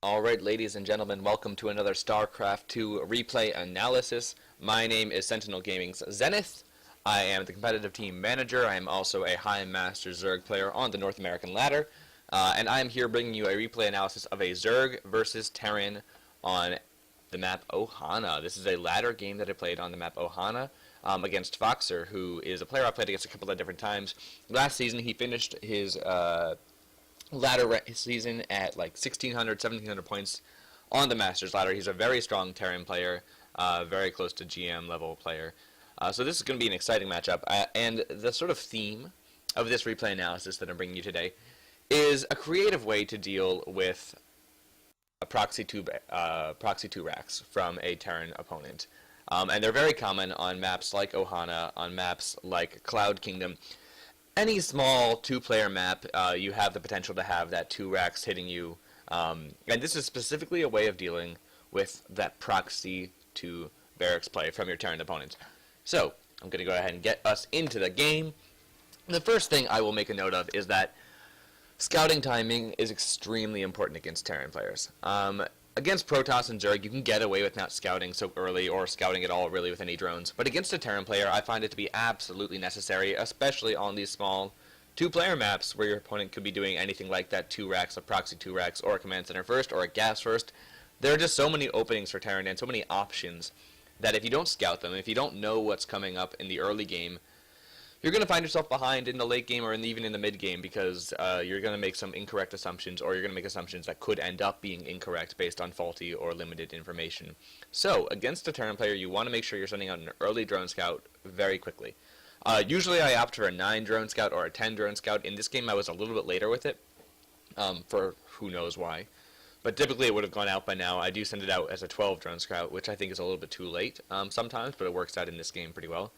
Alright, ladies and gentlemen, welcome to another Starcraft 2 replay analysis. My name is Sentinel Gaming's Zenith. I am the competitive team manager. I am also a High Master Zerg player on the North American ladder. And I am here bringing you a replay analysis of a Zerg versus Terran on the map Ohana. This is a ladder game that I played on the map Ohana against Foxer, who is a player I played against a couple of different times. Last season he finished his ladder season at like 1,600, 1,700 points on the Masters ladder. He's a very strong Terran player, very close to GM level player. So this is going to be an exciting matchup. And the sort of theme of this replay analysis that I'm bringing you today is a creative way to deal with a proxy 2 racks from a Terran opponent. And they're very common on maps like Ohana, on maps like Cloud Kingdom. Any small two-player map, you have the potential to have that 2 racks hitting you. And this is specifically a way of dealing with that proxy to barracks play from your Terran opponents. So, I'm going to go ahead and get us into the game. The first thing I will make a note of is that scouting timing is extremely important against Terran players. Against Protoss and Zerg, you can get away with not scouting so early or scouting at all really with any drones. But against a Terran player, I find it to be absolutely necessary, especially on these small two-player maps where your opponent could be doing anything like that 2 racks, a proxy 2 racks, or a command center first, or a gas first. There are just so many openings for Terran and so many options that if you don't scout them, if you don't know what's coming up in the early game, you're going to find yourself behind in the late game or even in the mid game because you're going to make some incorrect assumptions, or you're going to make assumptions that could end up being incorrect based on faulty or limited information. So, against a Terran player, you want to make sure you're sending out an early drone scout very quickly. Usually I opt for a 9 drone scout or a 10 drone scout. In this game I was a little bit later with it, for who knows why. But typically it would have gone out by now. I do send it out as a 12 drone scout, which I think is a little bit too late sometimes, but it works out in this game pretty well.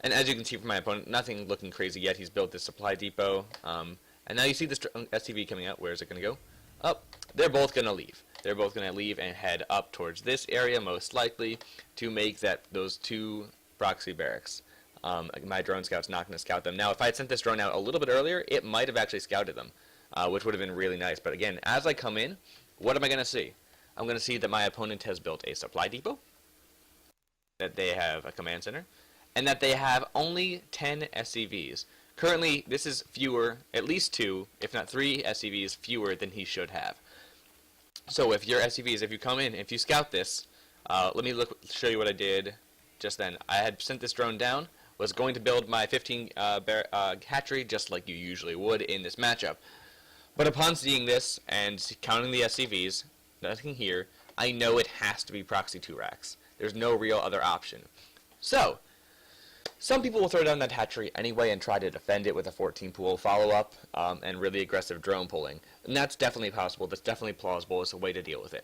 And as you can see from my opponent, nothing looking crazy yet. He's built this supply depot. And now you see this SCV coming out. Where is it going to go? Up. They're both going to leave. They're both going to leave and head up towards this area, most likely, to make those 2 proxy barracks. My drone scout's not going to scout them. Now, if I had sent this drone out a little bit earlier, it might have actually scouted them, which would have been really nice. But again, as I come in, what am I going to see? I'm going to see that my opponent has built a supply depot, that they have a command center, and that they have only 10 SCVs. Currently, this is fewer, at least 2, if not 3 SCVs fewer than he should have. So if your SCVs, if you come in, if you scout this, let me show you what I did just then. I had sent this drone down, was going to build my 15 hatchery just like you usually would in this matchup. But upon seeing this and counting the SCVs, nothing here, I know it has to be proxy 2 racks. There's no real other option. So, some people will throw down that hatchery anyway and try to defend it with a 14 pool follow-up and really aggressive drone pulling. And that's definitely possible. That's definitely plausible. It's a way to deal with it.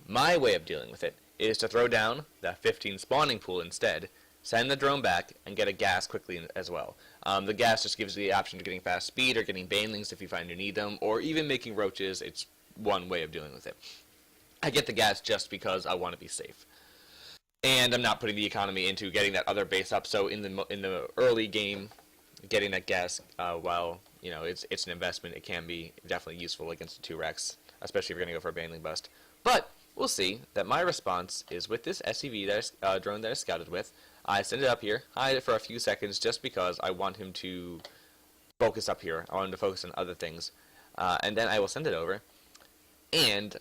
My way of dealing with it is to throw down that 15 spawning pool instead, send the drone back, and get a gas quickly as well. The gas just gives you the option of getting fast speed or getting banelings if you find you need them, or even making roaches. It's one way of dealing with it. I get the gas just because I want to be safe. And I'm not putting the economy into getting that other base up. So in the early game, getting that gas, while it's an investment, it can be definitely useful against the 2 racks, especially if you're going to go for a baneling bust. But we'll see that my response is with this SCV drone that I scouted with. I send it up here, hide it for a few seconds just because I want him to focus up here. I want him to focus on other things, and then I will send it over and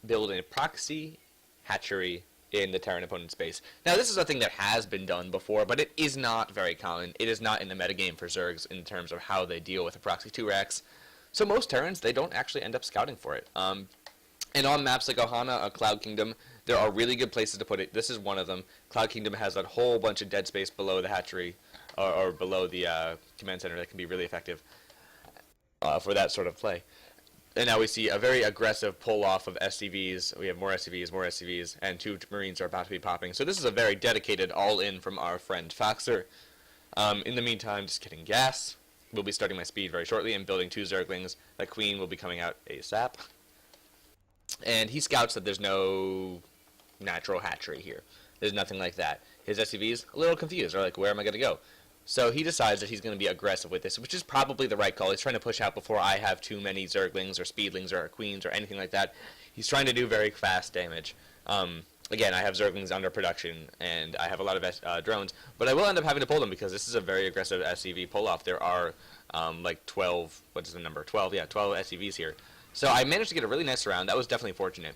build a proxy hatchery in the Terran opponent space. Now, this is a thing that has been done before, but it is not very common. It is not in the metagame for Zergs in terms of how they deal with the proxy 2 racks. So most Terrans, they don't actually end up scouting for it. And on maps like Ohana, Cloud Kingdom, there are really good places to put it. This is one of them. Cloud Kingdom has that whole bunch of dead space below the hatchery, or below the command center that can be really effective for that sort of play. And now we see a very aggressive pull-off of SCVs. We have more SCVs, and 2 Marines are about to be popping. So this is a very dedicated all-in from our friend Foxer. In the meantime, just getting gas. We'll be starting my speed very shortly and building 2 Zerglings. That Queen will be coming out ASAP. And he scouts that there's no natural hatchery here. There's nothing like that. His SCVs, a little confused. They're like, where am I going to go? So he decides that he's going to be aggressive with this, which is probably the right call. He's trying to push out before I have too many Zerglings or Speedlings or Queens or anything like that. He's trying to do very fast damage. Again, I have Zerglings under production, and I have a lot of drones, but I will end up having to pull them because this is a very aggressive SCV pull-off. There are like 12, what is the number? 12, yeah, 12 SCVs here. So I managed to get a really nice round. That was definitely fortunate.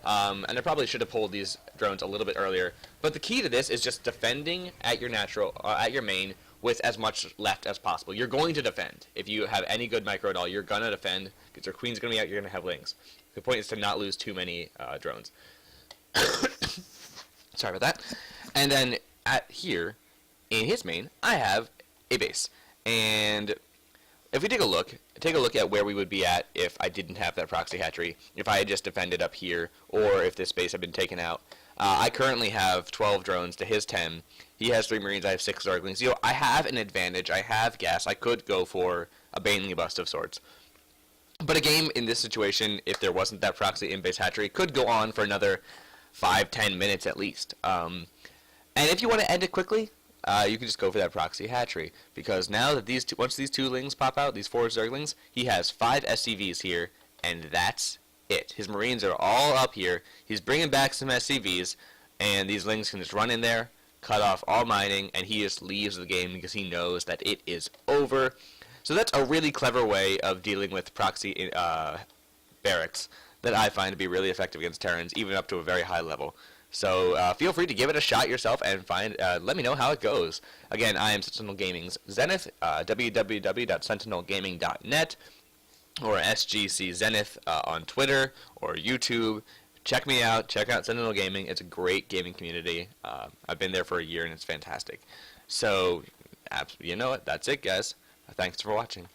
And I probably should have pulled these drones a little bit earlier. But the key to this is just defending at your at your main with as much left as possible. You're going to defend. If you have any good micro at all, you're going to defend because your queen's going to be out, you're going to have lings. The point is to not lose too many drones. Sorry about that. And then here, in his main, I have a base. And if we take a look at where we would be at if I didn't have that proxy hatchery, if I had just defended up here, or if this base had been taken out. I currently have 12 drones to his 10. He has 3 Marines, I have 6 Zerglings. You know, I have an advantage. I have gas. I could go for a Baneley bust of sorts. But a game in this situation, if there wasn't that proxy in-base hatchery, could go on for another 5-10 minutes at least. And if you want to end it quickly, you can just go for that proxy hatchery, because now that once these 2 lings pop out, these 4 Zerglings, he has 5 SCVs here, and that's it. His Marines are all up here. He's bringing back some SCVs, and these lings can just run in there, cut off all mining, and he just leaves the game because he knows that it is over. So that's a really clever way of dealing with proxy barracks that I find to be really effective against Terrans, even up to a very high level. So feel free to give it a shot yourself and let me know how it goes. Again, I am Sentinel Gaming's Zenith, www.sentinelgaming.net, or sGZennith on Twitter or YouTube. Check me out. Check out Sentinel Gaming. It's a great gaming community. I've been there for a year, and it's fantastic. So, you know what? That's it, guys. Thanks for watching.